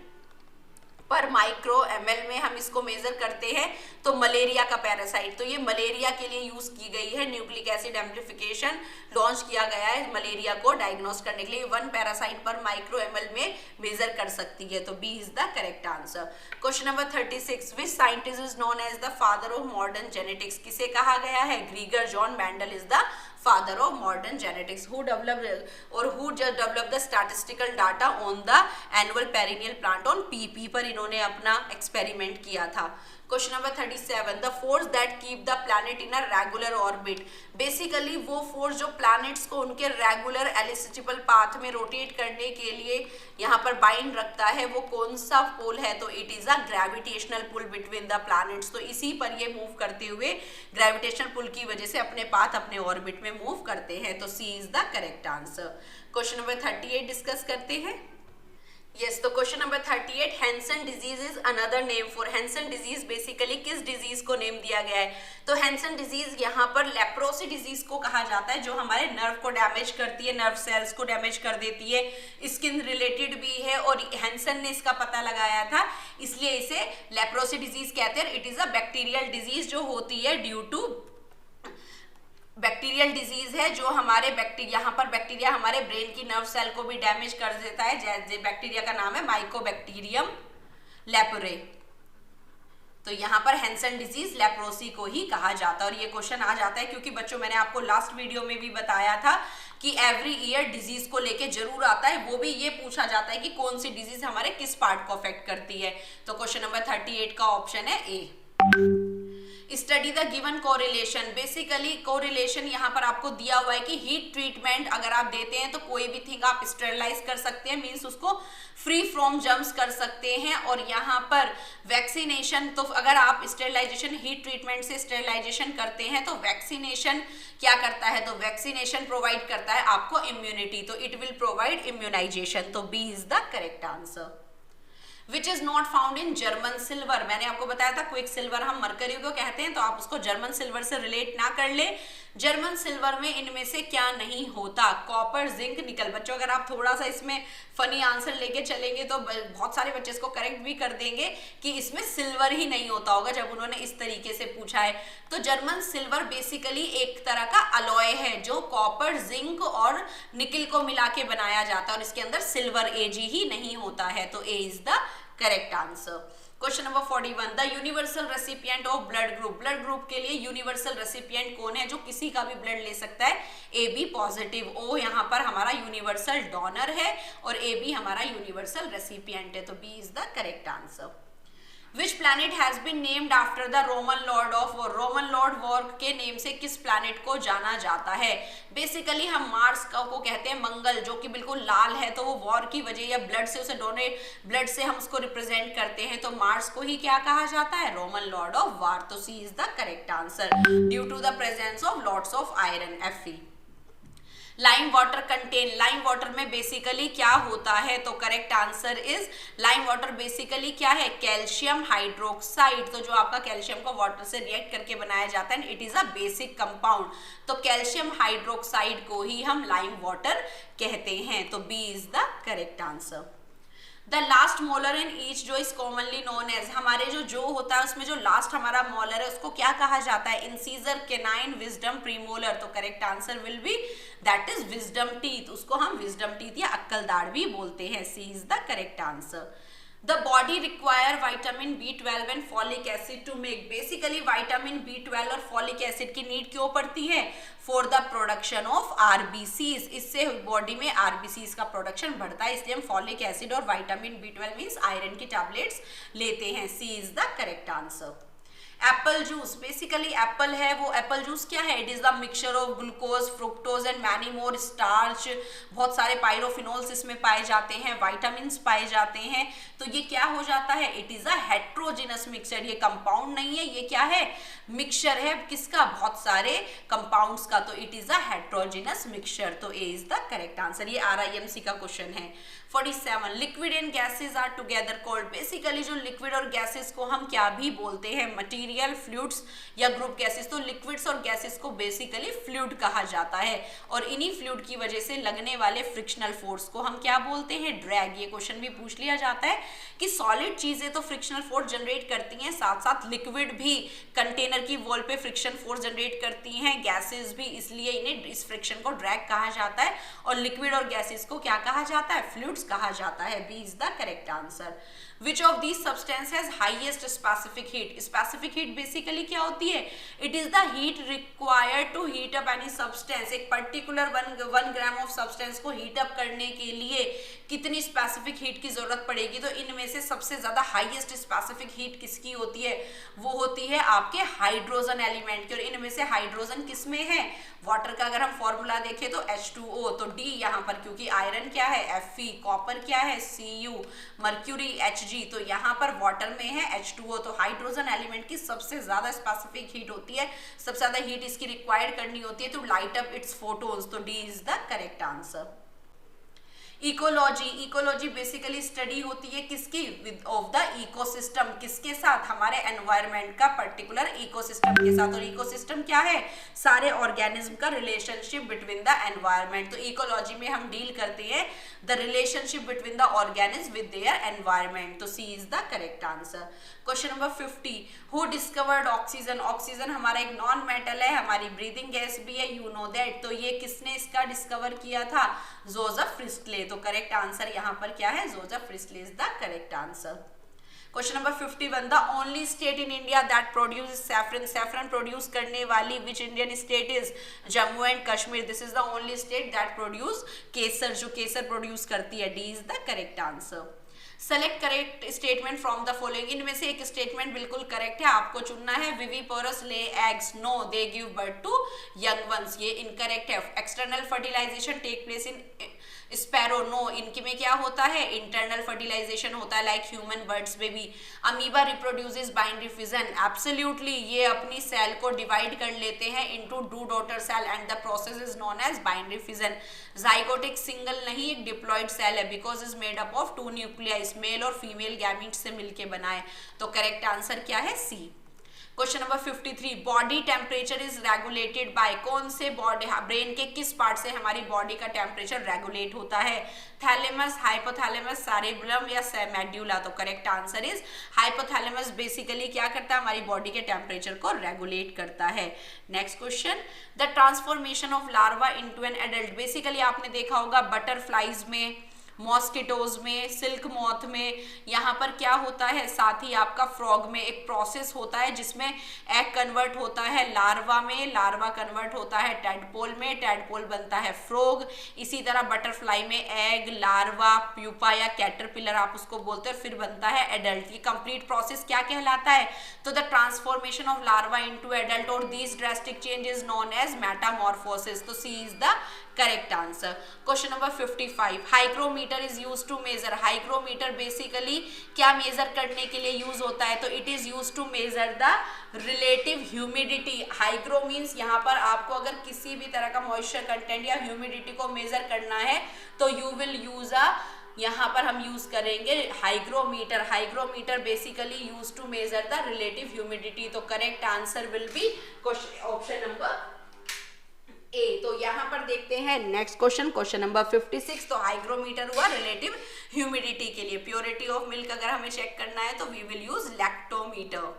पर माइक्रो ml में हम इसको मेजर करते हैं, तो मलेरिया का पैरासाइट, तो ये मलेरिया के लिए यूज की गई है, न्यूक्लिक एसिड एम्प्लीफिकेशन लॉन्च किया गया है मलेरिया को डायग्नोस करने के लिए, 1 पैरासाइट पर माइक्रो ml में मेजर कर सकती है, तो B is the correct answer. Question number 36, which scientist is known as the father of modern genetics, किसे कहा गया है, Gregor Johann Mendel is the father of modern genetics, who developed और who develop the statistical data on the annual perennial plant on pea पर इन्होंने अपना एक्सपेरिमेंट किया था। Question number 37, the force that keep the planet in a regular orbit, basically वो फोर्स जो प्लैनेट्स को उनके रेगुलर एलिप्टिकल पाथ में रोटेट करने के लिए यहाँ पर बाइंड रखता है, वो कौन सा पुल है, तो it is a gravitational pull between the planets, तो इसी पर ये मूव करते हुए ग्रेविटेशनल पुल की वजह से अपने पाथ अपने ऑर्बिट में मूव करते हैं, तो C is the correct answer. Question number 38 discuss करते हैं। यस, तो question number 38, Hansen disease is another name for, Hansen disease basically किस डिजीज को नेम दिया गया है, तो हैंसन डिजीज यहाँ पर लेप्रोसी डिजीज को कहा जाता है, जो हमारे नर्व को डैमेज करती है, नर्व सेल्स को डैमेज कर देती है, स्किन रिलेटेड भी है, और हैंसन ने इसका पता लगाया था, इसलिए इसे लेप्रोसी डिजीज कहते हैं। It is a bacterial disease जो होती है ड्यू टू बैक्टीरियल डिजीज है, जो हमारे यहाँ पर बैक्टीरिया हमारे ब्रेन की नर्व सेल को भी डैमेज कर देता है, जैसे बैक्टीरिया का नाम है माइकोबैक्टीरियम लेप्रे, तो यहाँ पर हैंसन डिजीज लेप्रोसी को ही कहा जाता है। और ये क्वेश्चन आ जाता है क्योंकि बच्चों मैंने आपको लास्ट वीडियो में भी बताया था कि एवरी ईयर डिजीज को लेके जरूर आता है, वो भी ये पूछा जाता है कि कौन सी डिजीज हमारे किस पार्ट को अफेक्ट करती है, तो क्वेश्चन नंबर 38 का ऑप्शन है A. Study the given correlation, basically correlation यहाँ पर आपको दिया हुआ है कि हीट ट्रीटमेंट अगर आप देते हैं तो कोई भी थिंग आप स्टेरलाइज कर सकते हैं, मींस उसको फ्री फ्रॉम जर्म्स कर सकते हैं, और यहाँ पर वैक्सीनेशन, तो अगर आप स्टेरलाइजेशन हीट ट्रीटमेंट से स्टेरलाइजेशन करते हैं तो वैक्सीनेशन क्या करता है, तो वैक्सीनेशन प्रोवाइड करता है आपको इम्यूनिटी, तो इट विल प्रोवाइड इम्यूनाइजेशन, तो B is the correct answer. Which is not found in German silver, मैंने आपको बताया था क्विक सिल्वर हम मरकरी को कहते हैं, तो आप उसको जर्मन सिल्वर से रिलेट ना कर ले। जर्मन सिल्वर में इनमें से क्या नहीं होता, कॉपर, जिंक, निकल। बच्चों अगर आप थोड़ा सा इसमें फनी आंसर लेके चलेंगे तो बहुत सारे बच्चे इसको करेक्ट भी कर देंगे कि इसमें सिल्वर ही नहीं होता होगा जब उन्होंने इस तरीके से पूछा है। तो जर्मन सिल्वर बेसिकली एक तरह का अलॉय है जो कॉपर, जिंक और निकल को मिला के बनाया जाता है, और इसके अंदर सिल्वर एजी ही नहीं होता है, तो A is the correct answer. Question number 41, the universal recipient of blood group, blood group के लिए यूनिवर्सल रेसिपिएंट कौन है जो किसी का भी ब्लड ले सकता है, ए बी पॉजिटिव, ओ यहाँ पर हमारा यूनिवर्सल डोनर है और ए बी हमारा यूनिवर्सल रेसिपिएंट है, तो B is the correct answer. Which planet has been named after the Roman Lord of War, Roman Lord war के नेम से किस प्लैनेट को जाना जाता है, बेसिकली हम मार्स को कहते हैं मंगल, जो कि बिल्कुल लाल है, तो वो वॉर की वजह या ब्लड से उसे डोनेट, ब्लड से हम उसको रिप्रेजेंट करते हैं, तो मार्स को ही क्या कहा जाता है, रोमन लॉर्ड ऑफ वॉर, तो C is the correct answer, due to the presence of lots of iron, Fe। Lime water contain, lime water में बेसिकली क्या होता है, तो correct answer is lime water basically क्या है, कैल्शियम हाइड्रोक्साइड, तो जो आपका कैल्शियम को वाटर से रिएक्ट करके बनाया जाता है, it is a basic compound, तो कैल्शियम हाइड्रोक्साइड को ही हम लाइम वाटर कहते हैं, तो B is the correct answer. The last molar in each जो इज कॉमनली नोन एज, हमारे जो होता है उसमें जो लास्ट हमारा मोलर है उसको क्या कहा जाता है, इंसीजर, केनाइन, विजडम, प्रीमोलर, तो correct answer will B that is wisdom teeth, उसको हम विजडम टीथ या अक्कल दाढ़ भी बोलते हैं, C is the correct answer. The body require vitamin B12 and folic acid to make, basically vitamin B12 और folic acid की नीड क्यों पड़ती है, for the production of RBCs, इससे बॉडी में RBCs का प्रोडक्शन बढ़ता है, इसलिए हम folic acid और vitamin B12 मीन्स आयरन की टैबलेट्स लेते हैं, C is the correct answer। Apple juice, basically Apple है वो एप्पल जूस क्या है, it is the mixture of glucose, fructose and many more, starch, बहुत सारे पायरोफिनोल्स इसमें पाए जाते हैं, विटामिन्स पाए जाते हैं, तो ये क्या हो जाता है, it is a heterogeneous mixture, ये कंपाउंड नहीं है, ये क्या है, मिक्सचर है, किसका, बहुत सारे कंपाउंड्स का, तो it is a heterogeneous mixture, तो A is the correct answer, ये RIMC का क्वेश्चन है। 47, liquid and gases are together called, basically जो लिक्विड और गैसेज को हम क्या भी बोलते हैं, मटीरियल, फ्लूइड्स या ग्रुप गैसेज, तो लिक्विड्स और गैसेज को बेसिकली फ्लूइड कहा जाता है, और इन्हीं फ्लूइड की वजह से लगने वाले फ्रिक्शनल फोर्स को हम क्या बोलते हैं, ड्रैग। ये क्वेश्चन भी पूछ लिया जाता है कि सॉलिड चीजें तो फ्रिक्शनल फोर्स जनरेट करती हैं, साथ साथ लिक्विड भी कंटेनर की वॉल पे फ्रिक्शन फोर्स जनरेट करती हैं, गैसेज भी, इसलिए इन्हें इस फ्रिक्शन को ड्रैग कहा जाता है, और लिक्विड और गैसेज को क्या कहा जाता है, फ्लूइड्स कहा जाता है, B is the correct answer. Which of these substance has highest specific heat. Specific heat basically क्या होती है? It is the heat required to heat up any substance. एक पर्टिकुलर 1 ग्राम ऑफ सब्सटेंस को हीट अप करने के लिए कितनी स्पेसिफिक हीट की जरूरत पड़ेगी। तो इनमें से सबसे ज्यादा हाईएस्ट स्पेसिफिक हीट किसकी होती है? वो होती है आपके हाइड्रोजन एलिमेंट की। और इनमें से हाइड्रोजन किसमें है? वाटर का अगर हम फॉर्मूला देखें तो H2O, तो D यहाँ पर, क्योंकि आयरन क्या है? Fe, कॉपर क्या है? Cu, मर्क्यूरी Hg, तो यहाँ पर वाटर में है H2O। तो हाइड्रोजन एलिमेंट की सबसे ज्यादा स्पेसिफिक हीट होती है, सबसे ज्यादा हीट इसकी रिक्वायर्ड करनी होती है to light up its photons. तो D is the correct answer. Ecology, ecology basically study होती है किसकी? With of the ecosystem. किसके साथ? हमारे एनवायरनमेंट का पर्टिकुलर इकोसिस्टम के साथ। और इकोसिस्टम क्या है? सारे ऑर्गेनिज्म का रिलेशनशिप बिटवीन द एनवायरनमेंट। तो इकोलॉजी में हम डील करते हैं the relationship between the organism with their environment. तो C is the correct answer. Question number 50, who discovered oxygen. Oxygen हमारा एक नॉन मेटल है, हमारी ब्रीदिंग गैस भी है, यू नो दैट। तो ये किसने इसका डिस्कवर किया था? Joseph Priestley. तो करेक्ट आंसर यहाँ पर क्या है? Joseph Priestley is the correct answer. Question number 51, the only state in India that produce saffron. Saffron produce करने वाली which Indian state is? Jammu and Kashmir. This is the only state that produce kesar, जो केसर प्रोड्यूस करती है। D is the correct answer. Select correct statement from the following. इनमें से एक स्टेटमेंट बिल्कुल करेक्ट है, आपको चुनना है। Viviparous lay eggs, no they give birth to young ones, ये इनकरेक्ट है। External fertilization take place in sparrow, no, इनके में क्या होता है? इंटरनल फर्टिलाइजेशन होता है, लाइक ह्यूमन बर्ड्स में भी। Amoeba reproduces binary fission, absolutely, ये अपनी सेल को डिवाइड कर लेते हैं into 2 daughter cell and the process is known as binary fission. Zygote एक सिंगल नहीं, एक डिप्लॉयड सेल है, because is made up of 2 nuclei, male और फीमेल गैमीट्स से मिलके बना है। तो करेक्ट आंसर क्या है? C. Question number 53, body temperature is regulated by. कौन से बॉडी, ब्रेन के किस पार्ट से हमारी बॉडी का टेम्परेचर रेगुलेट होता है? थैलेमस, हाइपोथैलेमस, सेरेब्रम या मेडुला। तो correct answer is hypothalamus. Basically क्या करता है? हमारी बॉडी के टेम्परेचर को रेगुलेट करता है। Next question, the transformation of larva into an adult. Basically आपने देखा होगा बटरफ्लाइज में, मॉस्किटोज में, सिल्क मॉथ में, यहाँ पर क्या होता है? साथ ही आपका फ्रॉग में एक प्रोसेस होता है जिसमें एग कन्वर्ट होता है लार्वा में, लार्वा कन्वर्ट होता है टैडपोल में, टैडपोल बनता है फ्रॉग। इसी तरह बटरफ्लाई में एग, लार्वा, प्यूपा या कैटरपिलर आप उसको बोलते हैं, फिर बनता है एडल्ट। ये कंप्लीट प्रोसेस क्या कहलाता है? तो the transformation of larva into adult और these drastic change is known as metamorphosis. तो C is the correct answer. Question number 55, hygrometer is use to measure. Hygrometer basically क्या मेजर करने के लिए यूज होता है? तो it is use to measure the relative humidity. Hygro means यहाँ पर आपको अगर किसी भी तरह का मॉइस्चर कंटेंट या ह्यूमिडिटी को मेजर करना है तो यू विल यूज यहाँ पर हम यूज करेंगे hygrometer. Hygrometer basically use to measure the relative humidity. तो correct answer will be option number A. तो यहाँ पर देखते हैं नेक्स्ट क्वेश्चन, क्वेश्चन नंबर 56। तो हाइग्रोमीटर हुआ रिलेटिव ह्यूमिडिटी के लिए। प्योरिटी ऑफ मिल्क अगर हमें चेक करना है तो वी विल यूज लैक्टोमीटर।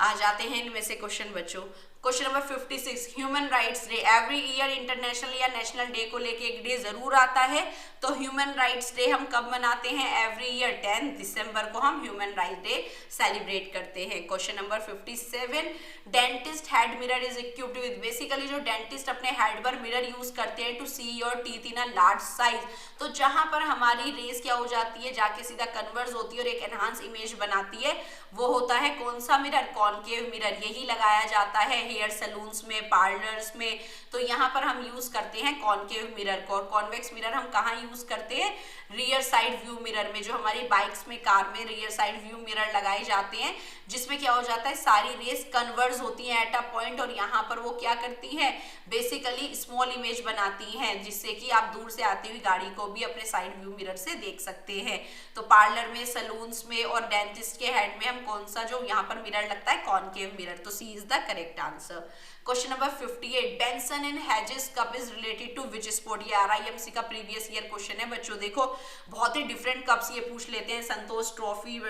आ जाते हैं इनमें से क्वेश्चन बच्चों। Question number 56, human rights day. Every year international या नेशनल डे को लेके एक डे जरूर आता है। तो ह्यूमन राइट्स डे हम कब मनाते हैं? एवरी ईयर 10 दिसंबर को हम ह्यूमन राइट्स डे सेलिब्रेट करते हैं। Question number 57, dentist head mirror is equipped with. Basically जो डेंटिस्ट अपने हेड पर मिरर यूज करते हैं to see your teeth in a large size. तो जहां पर हमारी रेस क्या हो जाती है, जाके सीधा कन्वर्ज होती है और एक एनहांस इमेज बनाती है, वो होता है कौन सा मिरर? Concave mirror. यही लगाया जाता है हेयर सलून्स में, पार्लर्स में। तो यहाँ पर हम यूज करते हैं कॉनकेव मिरर को। और कॉन्वेक्स मिरर हम कहाँ यूज करते हैं? रियर साइड व्यू मिरर में। जो हमारी बाइक्स में, कार में रियर साइड व्यू मिरर लगाए जाते हैं, जिसमें क्या हो जाता है, सारी रेस कन्वर्ज होती है एट अ पॉइंट और यहाँ पर वो क्या करती है? बेसिकली स्मॉल इमेज बनाती हैं, जिससे कि आप दूर से आती हुई गाड़ी को भी अपने साइड व्यू मिरर से देख सकते हैं। तो पार्लर में, सलून्स में और डेंटिस्ट के हेड में हम कौन सा जो यहाँ पर मिरर लगता है? Concave mirror. तो C is the correct answer. Answer. Question number 58, Benson and Hedges cup is related to which sport. ये RIMC का प्रीवियस ईयर क्वेश्चन है बच्चों। देखो बहुत ही डिफरेंट कप्स ये पूछ लेते हैं, संतोष ट्रॉफी,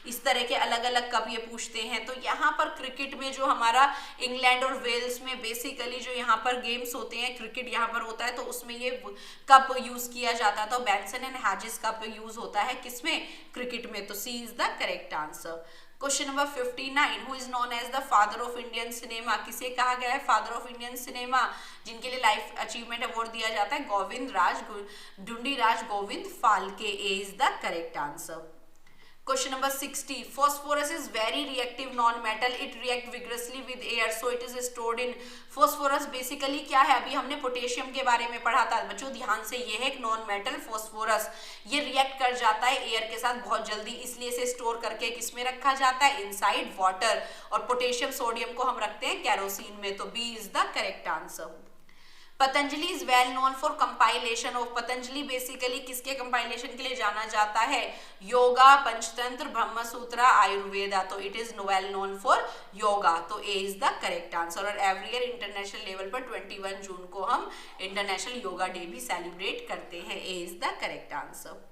इस तरह के अलग अलग कप ये पूछते हैं। तो यहाँ पर क्रिकेट में जो हमारा इंग्लैंड और वेल्स में बेसिकली जो यहाँ पर गेम्स होते हैं, क्रिकेट यहाँ पर होता है, तो उसमें ये कप यूज किया जाता है। तो Benson and Hedges cup use होता है किसमें, क्रिकेट में। तो C is the correct answer. Question number 59, who is known as the father of Indian cinema. किसे कहा गया है फादर ऑफ इंडियन सिनेमा, जिनके लिए लाइफ अचीवमेंट अवार्ड दिया जाता है, Dhundiraj Govind Phalke. A is the correct answer. Question number 60, phosphorus is very reactive non-metal, it react vigorously with air, so it is stored in। phosphorus basically क्या है, अभी हमने पोटेशियम के बारे में पढ़ा था बच्चों, ध्यान से। ये है एक नॉन मेटल phosphorus, ये रिएक्ट कर जाता है एयर के साथ बहुत जल्दी, इसलिए इसे स्टोर करके किसमें रखा जाता है, इनसाइड वाटर। और पोटेशियम सोडियम को हम रखते हैं केरोसिन में। तो B is the correct answer. Patanjali is well known for compilation of. Patanjali basically किसके कंपाइलेशन के लिए जाना जाता है, योगा, पंचतंत्र, ब्रह्मसूत्र, आयुर्वेदा। तो it is well known for yoga. तो A is the correct answer. और एवरी ईयर इंटरनेशनल लेवल पर 21 जून को हम इंटरनेशनल योगा डे भी सेलिब्रेट करते हैं। A is the correct answer.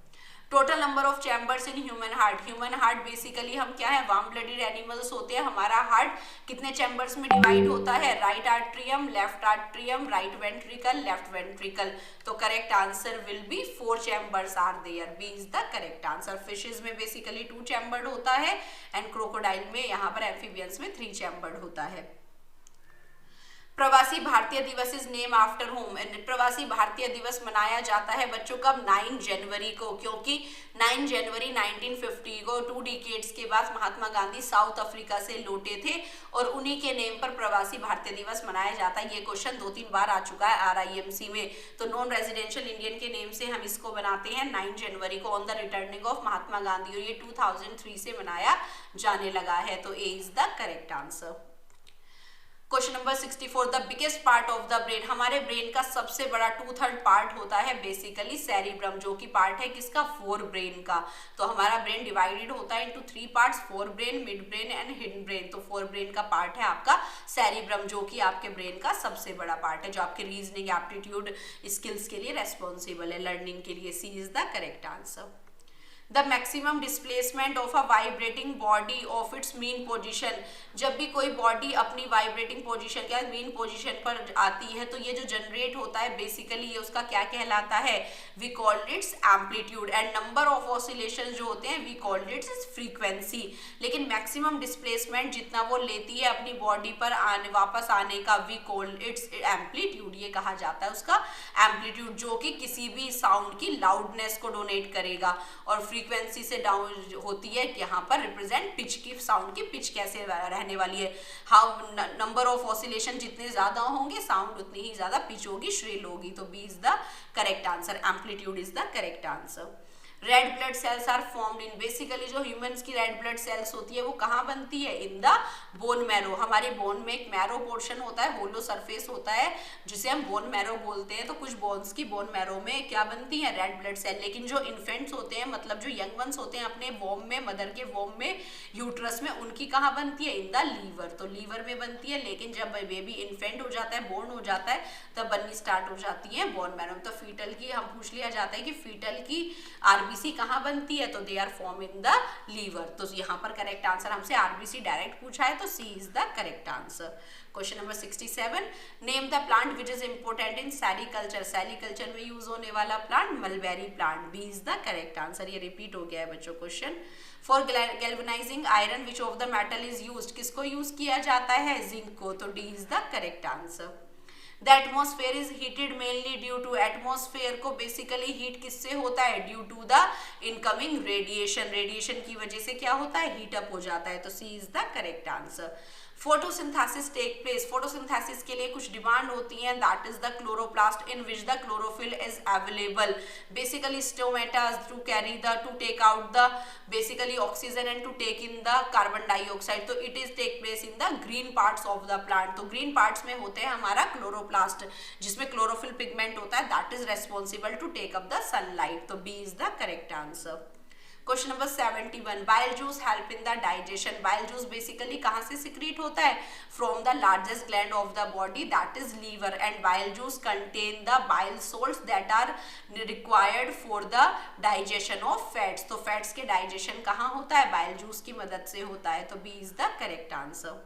Total number of chambers in human heart. Human heart basically हम क्या है, वार्म ब्लडेड एनिमल्स होते हैं। हमारा हार्ट कितने चैम्बर्स में डिवाइड होता है, right atrium, left atrium, right ventricle, left ventricle. तो correct answer will be 4 chambers are there. B is the correct answer. Fishes में बेसिकली 2 चैम्बर्ड होता है एंड क्रोकोडाइल में, यहाँ पर एम्फीबियंस में 3 चैम्बर्ड होता है। प्रवासी भारतीय दिवस इज नेम आफ्टर होम। प्रवासी भारतीय दिवस मनाया जाता है बच्चों कब, 9 जनवरी को, क्योंकि 9 जनवरी 1950 को 2 डिकेड्स के बाद महात्मा गांधी साउथ अफ्रीका से लौटे थे और उन्हीं के नेम पर प्रवासी भारतीय दिवस मनाया जाता है। ये क्वेश्चन 2-3 बार आ चुका है RIMC में। तो नॉन रेजिडेंशियल इंडियन के नेम से हम इसको बनाते हैं 9 जनवरी को, on the returning of Mahatma Gandhi. और ये 2003 से मनाया जाने लगा है। तो A is the correct answer. Question number 64, the biggest part of the brain. हमारे ब्रेन का सबसे बड़ा 2/3 पार्ट होता है बेसिकली सेरिब्रम, जो कि पार्ट है किसका, फोर ब्रेन का। तो हमारा ब्रेन डिवाइडेड होता है into 3 parts, fore brain, mid brain and hidden brain. तो फोर ब्रेन का पार्ट है आपका सेरिब्रम, जो कि आपके ब्रेन का सबसे बड़ा पार्ट है, जो आपके रीजनिंग, एप्टीट्यूड, स्किल्स के लिए रेस्पॉन्सिबल है, लर्निंग के लिए। C is the correct answer. The maximum displacement of a vibrating body of its mean position. जब भी कोई बॉडी अपनी वाइब्रेटिंग पोजिशन या मीन पोजिशन पर आती है तो ये जो जनरेट होता है बेसिकली ये उसका क्या कहलाता है, we called its amplitude. And number of oscillation जो होते हैं वी कॉल्ड इट्स फ्रीक्वेंसी। लेकिन मैक्सिमम डिस्प्लेसमेंट जितना वो लेती है अपनी बॉडी पर वापस आने का, वी कॉल्ड इट्स एम्पलीट्यूड। ये कहा जाता है उसका एम्पलीट्यूड, जो कि किसी भी साउंड की लाउडनेस को डोनेट करेगा। और फ्रीक्वेंसी से डाउन होती है, यहाँ पर रिप्रेजेंट पिच की, साउंड की पिच कैसे रहने वाली है। हाउ नंबर ऑफ ऑसिलेशन जितने ज्यादा होंगे साउंड उतनी ही ज्यादा पिच होगी, श्रिल होगी। तो B is the correct answer. Amplitude is the correct answer. Red blood cells are formed in. Basically जो ह्यूमंस की रेड ब्लड सेल्स होती है वो कहाँ बनती है, इन द बोन मैरो। हमारे बोन में एक मैरो पोर्शन होता है, होलो सरफेस होता है जिसे हम बोन मैरो बोलते हैं। तो कुछ बोन्स की बोन मैरो में क्या बनती है, रेड ब्लड सेल। लेकिन जो इन्फेंट्स होते हैं, मतलब जो यंग वंस होते हैं अपने वोम में, मदर के वोम में, यूट्रस में, उनकी कहाँ बनती है, इन द लीवर। तो लीवर में बनती है। लेकिन जब बेबी इन्फेंट हो जाता है, बोर्न हो जाता है, तब बननी स्टार्ट हो जाती है बोन मैरो। तो फीटल की हम पूछ लिया जाता है कि फीटल की आरबीसी कहाँ बनती है, तो they are form in the liver. तो यहाँ पर करेक्ट आंसर हमसे आरबीसी डायरेक्ट पूछा है, तो C is the correct answer. Question number 67, name the plant which is important in sericulture. Sericulture में यूज होने वाला plant mulberry plant. B is the correct answer. ये रिपीट हो गया है बच्चों question. For galvanizing iron which of the metal is used. किसको यूज किया जाता है, जिंक को। तो D is the correct answer. The atmosphere is heated mainly due to. Atmosphere को बेसिकली हीट किससे होता है, due to the incoming radiation. Radiation की वजह से क्या होता है, हीट अप हो जाता है। तो C is the correct answer. Photosynthesis take place. Photosynthesis के लिए कुछ डिमांड होती है, that is the chloroplast in which the chlorophyll is available. Basically stomatas to carry the, to take out the basically oxygen and to take in the carbon dioxide. तो it is take place in the green parts of the plant. तो ग्रीन पार्ट्स में होते हैं हमारा क्लोरोप्लास्ट, जिसमें क्लोरोफिल पिगमेंट होता है, that is responsible to take up the sunlight. तो B is the correct answer. Question number 71, bile juice help in the digestion. Bile juice basically कहाँ से सिक्रीट होता है? From the largest gland of the body, that is liver, and bile juice contain the bile salts that are required for the digestion of fats. तो फैट्स के डाइजेशन कहाँ होता है? बाइल जूस की मदद से होता है। तो B is the correct answer.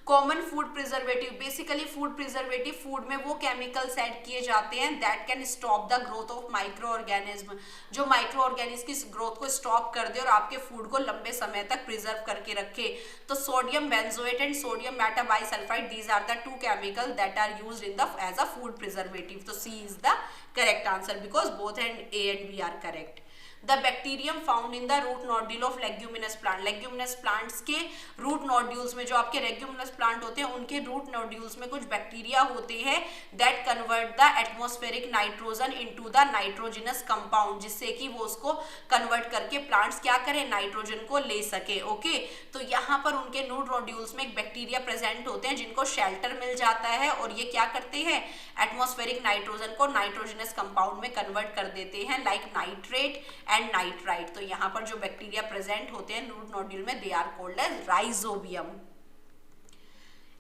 Common food preservative, basically food preservative, food में वो केमिकल्स ऐड किए जाते हैं that can stop the growth of micro organism, जो माइक्रो ऑर्गेनिज्म की ग्रोथ को स्टॉप कर दे और आपके फूड को लंबे समय तक प्रिजर्व करके रखे। तो sodium benzoate and sodium metabisulphite, these are the two chemical that are used in the as a food preservative. तो C is the correct answer because both and A and B are correct. The bacterium found in the root nodule of leguminous plant, leguminous plants के root nodules में, जो आपके leguminous plant होते हैं उनके root nodules में कुछ बैक्टीरिया होते हैं that convert the atmospheric nitrogen into the nitrogenous compound, जिससे कि वो उसको convert करके plants क्या करें? नाइट्रोजन को ले सके। ओके, तो यहाँ पर उनके root nodules में एक बैक्टीरिया प्रेजेंट होते हैं जिनको शेल्टर मिल जाता है और ये क्या करते हैं? एटमॉस्फेरिक नाइट्रोजन को नाइट्रोजनस कंपाउंड में कन्वर्ट कर देते हैं, लाइक नाइट्रेट एंड नाइट्राइट। तो यहाँ पर जो बैक्टीरिया प्रेजेंट होते हैं रूट नोड्यूल में, they are called as rhizobium.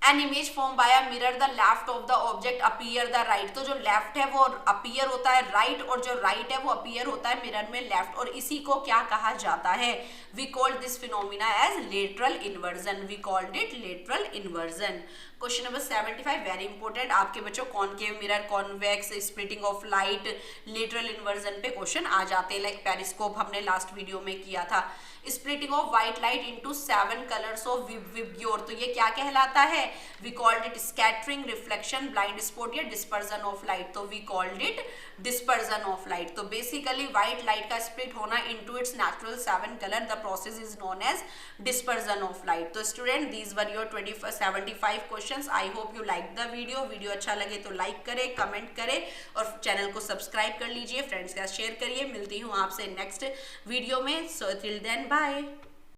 An image form by a mirror, the left of the object appear the right. तो जो लेफ्ट है वो अपीयर होता है राइट और जो राइट है वो अपीयर होता है मिरर में लेफ्ट, और इसी को क्या कहा जाता है? We called this phenomena as lateral inversion. We called it lateral inversion. Question number 75 very important, आपके बच्चों concave mirror, convex, splitting of light, lateral inversion पे क्वेश्चन आ जाते हैं, लाइक पेरिस्कोप हमने लास्ट वीडियो में किया था। Splitting of white light into 7 colours of VIBGYOR, तो ये क्या कहलाता है? We called it scattering, reflection, blind spot या डिस्पर्जन ऑफ लाइट। तो we called it dispersion of light. तो बेसिकली व्हाइट लाइट का स्प्लिट होना into its natural 7 colour, the process is known as dispersion of light. तो student these were your 75 questions. I hope you like the video. Video अच्छा लगे तो लाइक करें, कमेंट करें और चैनल को सब्सक्राइब कर लीजिए, फ्रेंड्स के साथ शेयर करिए। मिलती हूँ आपसे नेक्स्ट वीडियो में। So till then bye.